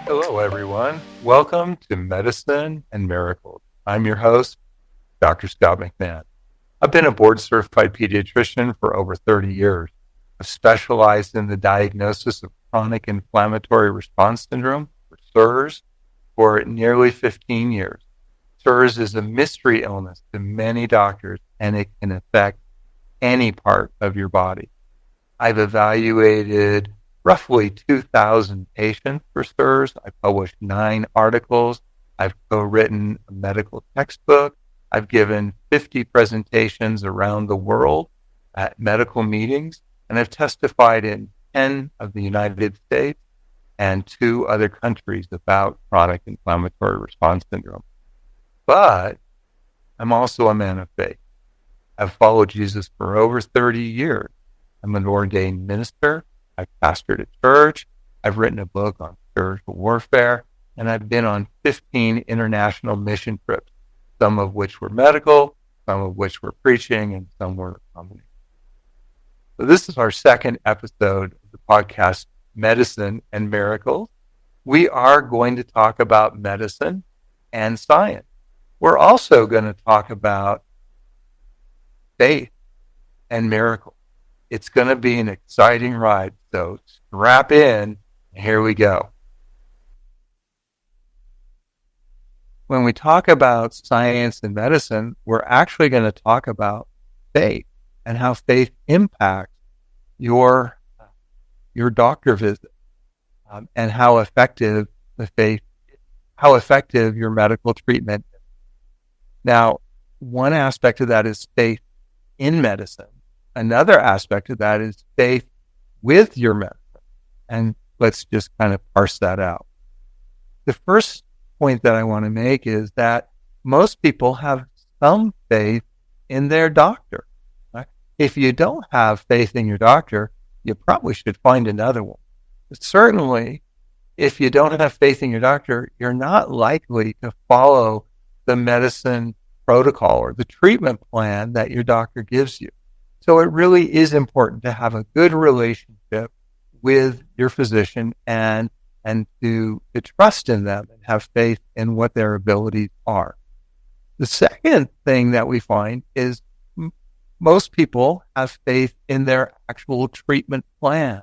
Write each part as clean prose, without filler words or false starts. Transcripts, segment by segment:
Hello, everyone. Welcome to Medicine and Miracles. I'm your host, Dr. Scott McMahon. I've been a board-certified pediatrician for over 30 years. I've specialized in the diagnosis of chronic inflammatory response syndrome, or CIRS, for nearly 15 years. CIRS is a mystery illness to many doctors, and it can affect any part of your body. I've evaluated roughly 2,000 patients for CIRS. I've published 9 articles. I've co-written a medical textbook. I've given 50 presentations around the world at medical meetings, and I've testified in 10 of the United States and 2 other countries about chronic inflammatory response syndrome. But I'm also a man of faith. I've followed Jesus for over 30 years. I'm an ordained minister. I've pastored a church. I've written a book on spiritual warfare, and I've been on 15 international mission trips, some of which were medical, some of which were preaching, and some were a combination. So this is our second episode of the podcast, Medicine and Miracles. We are going to talk about medicine and science. We're also going to talk about faith and miracles. It's going to be an exciting ride, so strap in, and here we go. When we talk about science and medicine, we're actually going to talk about faith and how faith impacts your doctor visit, and how effective your medical treatment is. Now, one aspect of that is faith in medicine. Another aspect of that is faith with your medicine. And let's just kind of parse that out. The first point that I want to make is that most people have some faith in their doctor. Right? If you don't have faith in your doctor, you probably should find another one. But certainly, if you don't have faith in your doctor, you're not likely to follow the medicine protocol or the treatment plan that your doctor gives you. So it really is important to have a good relationship with your physician and to trust in them and have faith in what their abilities are. The second thing that we find is most people have faith in their actual treatment plan,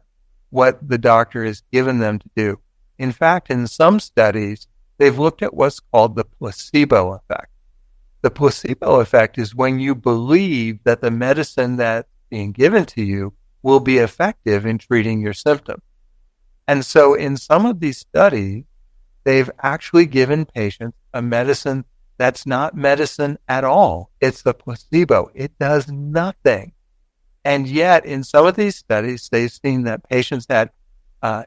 what the doctor has given them to do. In fact, in some studies, they've looked at what's called the placebo effect. The placebo effect is when you believe that the medicine that's being given to you will be effective in treating your symptoms. And so in some of these studies, they've actually given patients a medicine that's not medicine at all. It's the placebo. It does nothing. And yet, in some of these studies, they've seen that patients had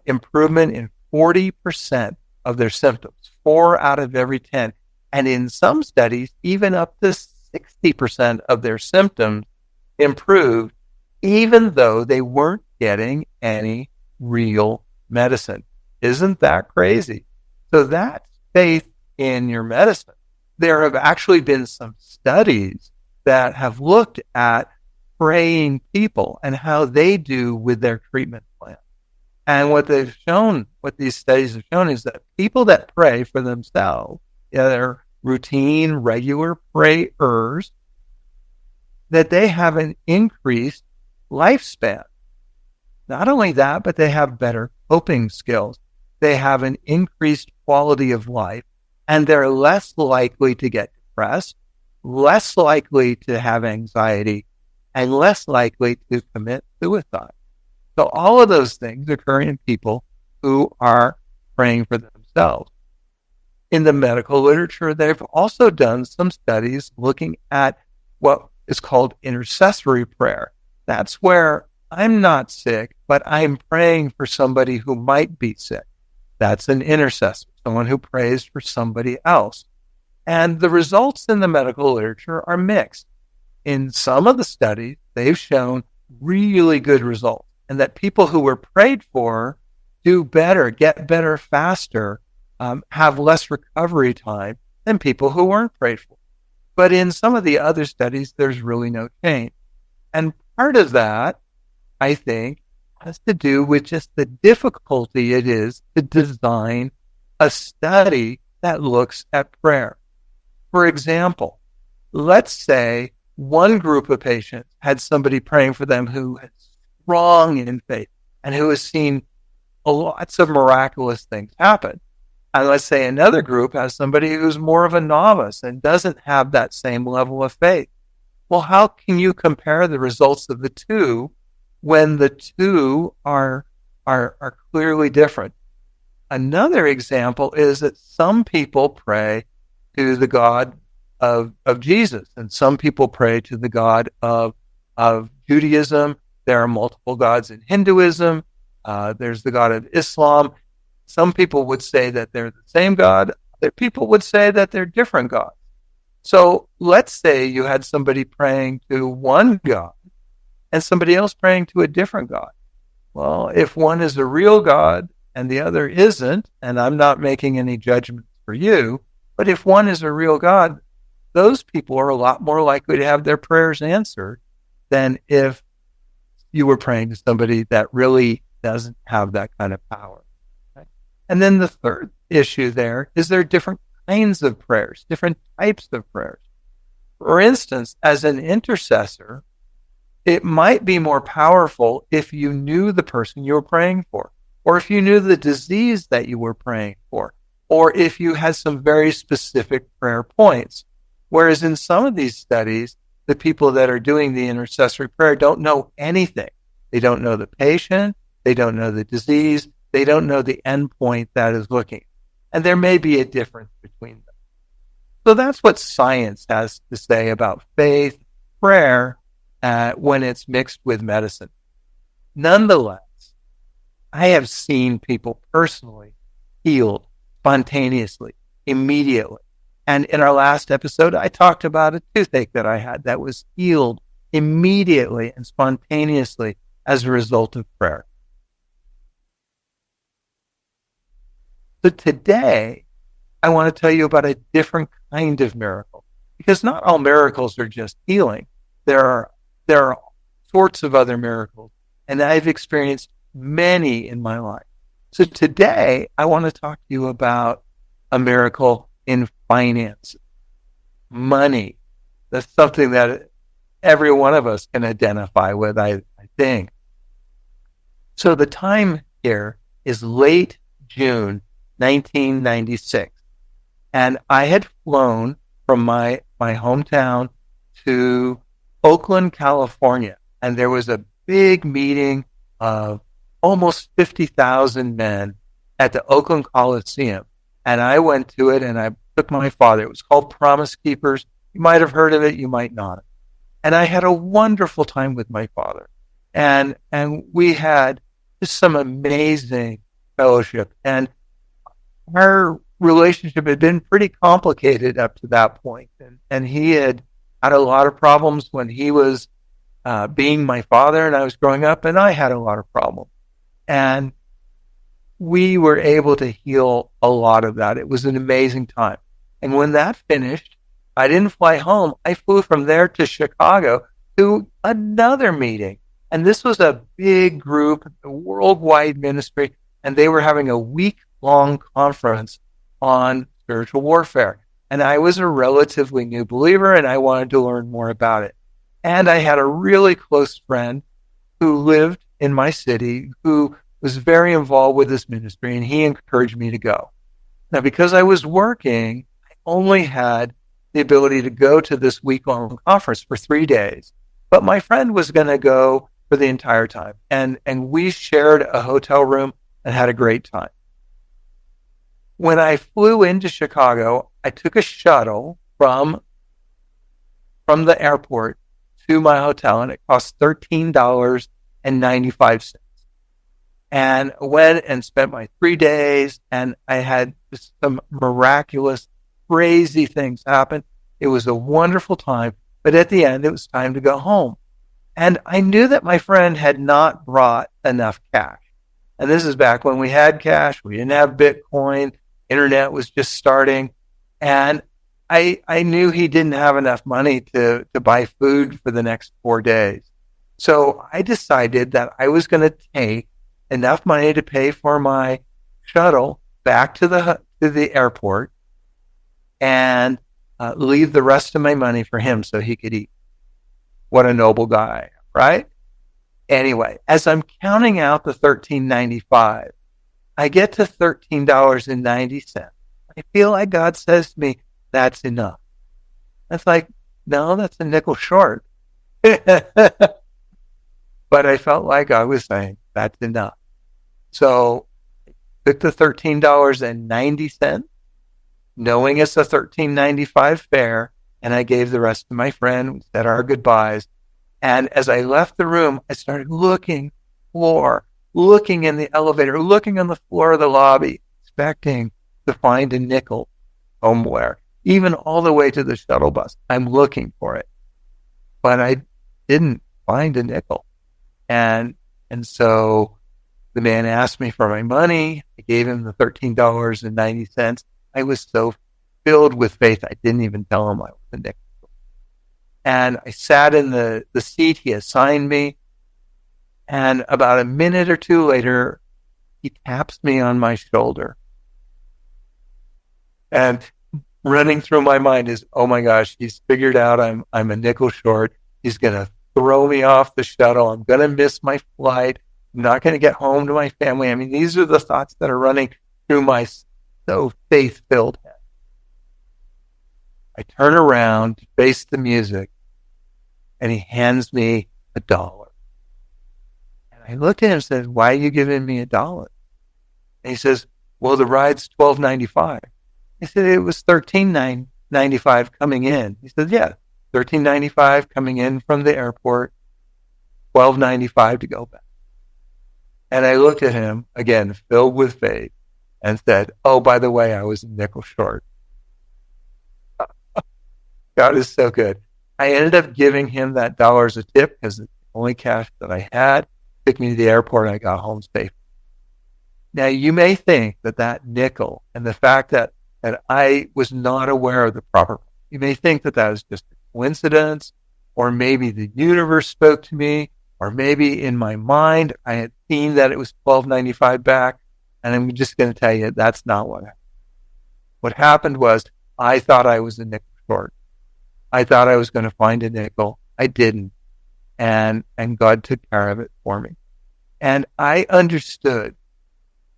improvement in 40% of their symptoms, 4 out of every 10. And in some studies, even up to 60% of their symptoms improved, even though they weren't getting any real medicine. Isn't that crazy? So that's faith in your medicine. There have actually been some studies that have looked at praying people and how they do with their treatment plan. And what these studies have shown is that people that pray for themselves, they're routine, regular prayers, that they have an increased lifespan. Not only that, but they have better coping skills. They have an increased quality of life, and they're less likely to get depressed, less likely to have anxiety, and less likely to commit suicide. So all of those things occur in people who are praying for themselves. In the medical literature, they've also done some studies looking at what is called intercessory prayer. That's where I'm not sick, but I'm praying for somebody who might be sick. That's an intercessor, someone who prays for somebody else. And the results in the medical literature are mixed. In some of the studies, they've shown really good results, and that people who were prayed for do better, get better faster, have less recovery time than people who weren't prayed for. But in some of the other studies, there's really no change. And part of that, I think, has to do with just the difficulty it is to design a study that looks at prayer. For example, let's say one group of patients had somebody praying for them who is strong in faith and who has seen lots of miraculous things happen. And let's say another group has somebody who's more of a novice and doesn't have that same level of faith. Well, how can you compare the results of the two when the two are clearly different? Another example is that some people pray to the God of Jesus, and some people pray to the God of Judaism. There are multiple gods in Hinduism. There's the God of Islam. Some people would say that they're the same God. Other people would say that they're different gods. So let's say you had somebody praying to one God and somebody else praying to a different God. Well, if one is a real God and the other isn't, and I'm not making any judgments for you, but if one is a real God, those people are a lot more likely to have their prayers answered than if you were praying to somebody that really doesn't have that kind of power. Okay? And then the third issue there is there are different kinds of prayers, different types of prayers. For instance, as an intercessor, it might be more powerful if you knew the person you were praying for, or if you knew the disease that you were praying for, or if you had some very specific prayer points. Whereas in some of these studies, the people that are doing the intercessory prayer don't know anything. They don't know the patient. They don't know the disease. They don't know the endpoint that is looking. And there may be a difference between them. So that's what science has to say about faith, prayer, when it's mixed with medicine. Nonetheless, I have seen people personally healed spontaneously, immediately. And in our last episode, I talked about a toothache that I had that was healed immediately and spontaneously as a result of prayer. So today, I want to tell you about a different kind of miracle, because not all miracles are just healing. There are sorts of other miracles, and I've experienced many in my life. So today, I want to talk to you about a miracle in finance, money. That's something that every one of us can identify with, I think. So the time here is late June 1996. And I had flown from my hometown to Oakland, California. And there was a big meeting of almost 50,000 men at the Oakland Coliseum. And I went to it and I took my father. It was called Promise Keepers. You might have heard of it. You might not. And I had a wonderful time with my father. And we had just some amazing fellowship. And our relationship had been pretty complicated up to that point. And he had a lot of problems when he was being my father and I was growing up, and I had a lot of problems. And we were able to heal a lot of that. It was an amazing time. And when that finished, I didn't fly home. I flew from there to Chicago to another meeting. And this was a big group, a worldwide ministry, and they were having a week-long conference on spiritual warfare. And I was a relatively new believer, and I wanted to learn more about it. And I had a really close friend who lived in my city who was very involved with this ministry, and he encouraged me to go. Now, because I was working, I only had the ability to go to this week-long conference for 3 days. But my friend was going to go for the entire time. And we shared a hotel room and had a great time. When I flew into Chicago, I took a shuttle from the airport to my hotel, and it cost $13.95. And I went and spent my 3 days, and I had just some miraculous, crazy things happen. It was a wonderful time, but at the end, it was time to go home. And I knew that my friend had not brought enough cash. And this is back when we had cash. We didn't have Bitcoin. Internet was just starting. And I knew he didn't have enough money to buy food for the next 4 days. So I decided that I was going to take enough money to pay for my shuttle back to the to the airport and leave the rest of my money for him so he could eat. What a noble guy, right? Anyway, as I'm counting out the $13.95, I get to $13.90. I feel like God says to me, that's enough. That's like, no, that's a nickel short. But I felt like I was saying, that's enough. So I took the $13.90, knowing it's a $13.95 fare, and I gave the rest to my friend. We said our goodbyes. And as I left the room, I started looking in the elevator, looking on the floor of the lobby, expecting to find a nickel somewhere, even all the way to the shuttle bus. I'm looking for it, but I didn't find a nickel. And so the man asked me for my money. I gave him the $13.90. I was so filled with faith, I didn't even tell him I was a nickel. And I sat in the seat he assigned me. And about a minute or two later, he taps me on my shoulder. And running through my mind is, oh my gosh, he's figured out I'm a nickel short. He's going to throw me off the shuttle. I'm going to miss my flight. I'm not going to get home to my family. I mean, these are the thoughts that are running through my so faith-filled head. I turn around to face the music, and he hands me $1. And I looked at him and said, why are you giving me $1? And he says, well, the ride's $12.95. I said, it was $13.95 coming in. He said, yeah, $13.95 coming in from the airport, $12.95 to go back. And I looked at him, again, filled with faith, and said, oh, by the way, I was a nickel short. God is so good. I ended up giving him that $1 as a tip because it's the only cash that I had. Took me to the airport and I got home safe. Now, you may think that nickel and the fact that I was not aware of the proper, you may think that was just a coincidence, or maybe the universe spoke to me, or maybe in my mind I had seen that it was $12.95 back, and I'm just going to tell you that's not what happened. What happened was I thought I was a nickel short. I thought I was going to find a nickel. I didn't. And God took care of it for me. And I understood.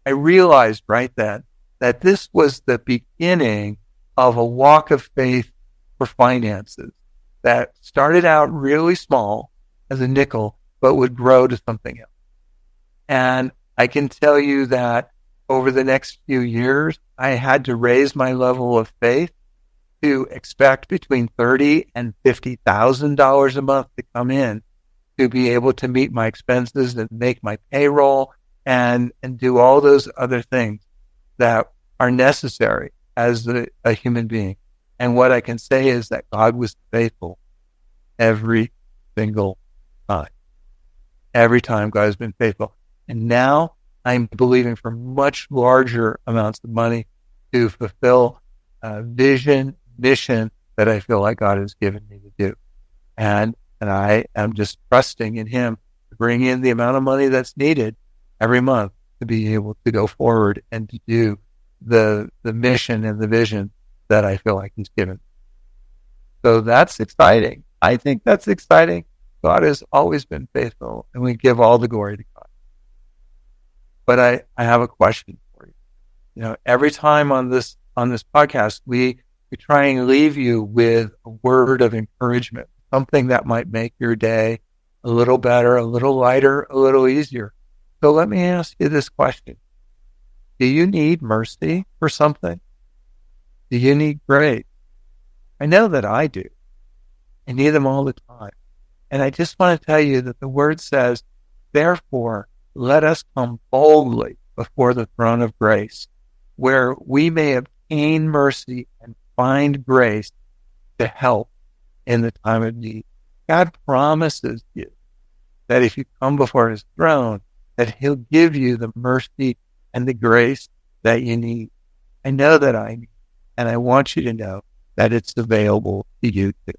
I realized right then that this was the beginning of a walk of faith for finances that started out really small as a nickel, but would grow to something else. And I can tell you that over the next few years, I had to raise my level of faith to expect between $30,000 and $50,000 a month to come in to be able to meet my expenses and make my payroll and do all those other things that are necessary as a human being. And what I can say is that God was faithful every single time. Every time God has been faithful. And now I'm believing for much larger amounts of money to fulfill vision, mission that I feel like God has given me to do. And I am just trusting in Him to bring in the amount of money that's needed every month to be able to go forward and to do the mission and the vision that I feel like He's given. So that's exciting. I think that's exciting. God has always been faithful, and we give all the glory to God. But I have a question for you. You know, every time on this podcast, we try and leave you with a word of encouragement, something that might make your day a little better, a little lighter, a little easier. So let me ask you this question. Do you need mercy for something? Do you need grace? I know that I do. I need them all the time. And I just want to tell you that the word says, therefore, let us come boldly before the throne of grace, where we may obtain mercy and find grace to help in the time of need. God promises you that if you come before His throne, that He'll give you the mercy and the grace that you need. I know that I need, and I want you to know that it's available to you too.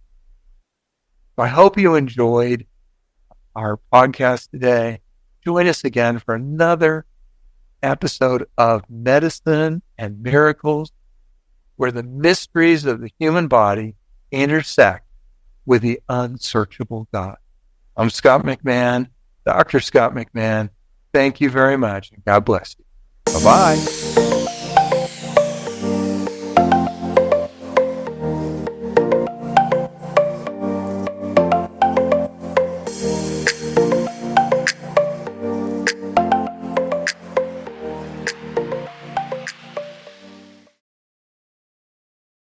So I hope you enjoyed our podcast today. Join us again for another episode of Medicine and Miracles, where the mysteries of the human body intersect with the unsearchable God. I'm Scott McMahon, Dr. Scott McMahon. Thank you very much, and God bless you. Bye-bye.